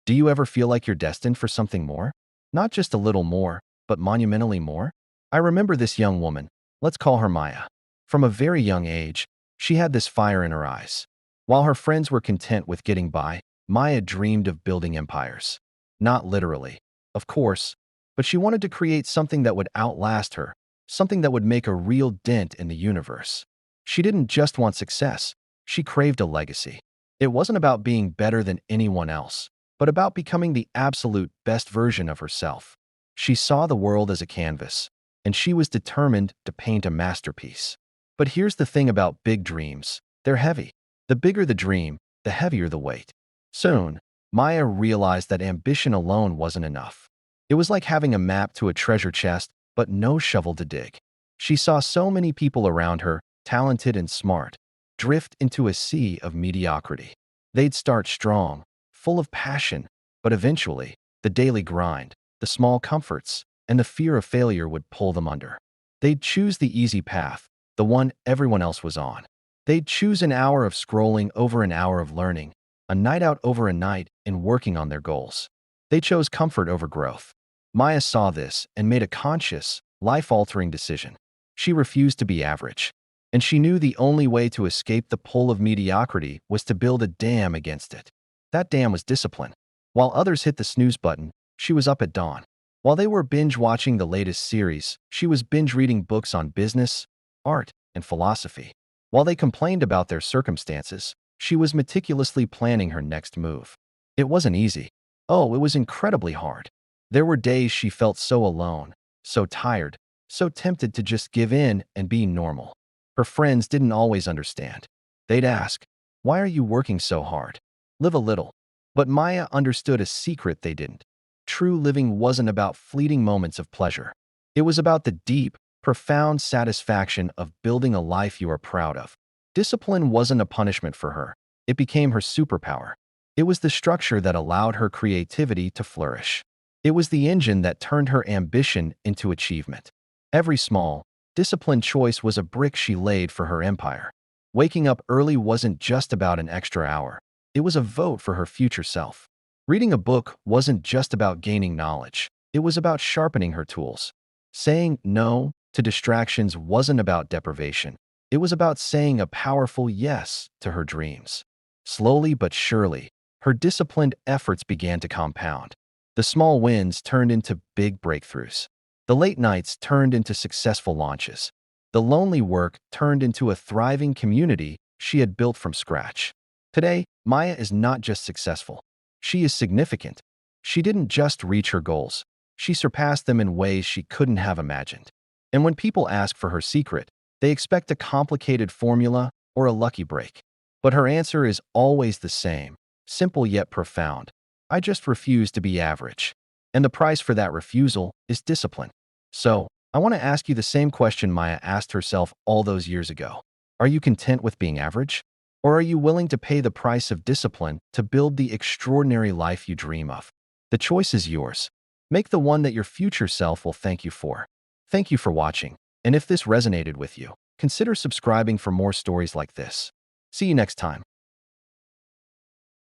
Do you ever feel like you're destined for something more? Not just a little more, but monumentally more? I remember this young woman, let's call her Maya. From a very young age, she had this fire in her eyes. While her friends were content with getting by, Maya dreamed of building empires. Not literally, of course, but she wanted to create something that would outlast her, something that would make a real dent in the universe. She didn't just want success, she craved a legacy. It wasn't about being better than anyone else, but about becoming the absolute best version of herself. She saw the world as a canvas, and she was determined to paint a masterpiece. But here's the thing about big dreams, they're heavy. The bigger the dream, the heavier the weight. Soon, Maya realized that ambition alone wasn't enough. It was like having a map to a treasure chest, but no shovel to dig. She saw so many people around her, talented and smart, drift into a sea of mediocrity. They'd start strong, full of passion, but eventually, the daily grind, the small comforts, and the fear of failure would pull them under. They'd choose the easy path, the one everyone else was on. They'd choose an hour of scrolling over an hour of learning, a night out over a night in working on their goals. They chose comfort over growth. Maya saw this and made a conscious, life-altering decision. She refused to be average, and she knew the only way to escape the pull of mediocrity was to build a dam against it. That dam was discipline. While others hit the snooze button, she was up at dawn. While they were binge-watching the latest series, she was binge-reading books on business, art, and philosophy. While they complained about their circumstances, she was meticulously planning her next move. It wasn't easy. Oh, it was incredibly hard. There were days she felt so alone, so tired, so tempted to just give in and be normal. Her friends didn't always understand. They'd ask, "Why are you working so hard? Live a little." But Maya understood a secret they didn't. True living wasn't about fleeting moments of pleasure. It was about the deep, profound satisfaction of building a life you are proud of. Discipline wasn't a punishment for her. It became her superpower. It was the structure that allowed her creativity to flourish. It was the engine that turned her ambition into achievement. Every small, disciplined choice was a brick she laid for her empire. Waking up early wasn't just about an extra hour. It was a vote for her future self. Reading a book wasn't just about gaining knowledge. It was about sharpening her tools. Saying no to distractions wasn't about deprivation. It was about saying a powerful yes to her dreams. Slowly but surely, her disciplined efforts began to compound. The small wins turned into big breakthroughs. The late nights turned into successful launches. The lonely work turned into a thriving community she had built from scratch. Today, Maya is not just successful. She is significant. She didn't just reach her goals. She surpassed them in ways she couldn't have imagined. And when people ask for her secret, they expect a complicated formula or a lucky break. But her answer is always the same, simple yet profound. I just refuse to be average. And the price for that refusal is discipline. So, I want to ask you the same question Maya asked herself all those years ago. Are you content with being average? Or are you willing to pay the price of discipline to build the extraordinary life you dream of? The choice is yours. Make the one that your future self will thank you for. Thank you for watching, and if this resonated with you, consider subscribing for more stories like this. See you next time.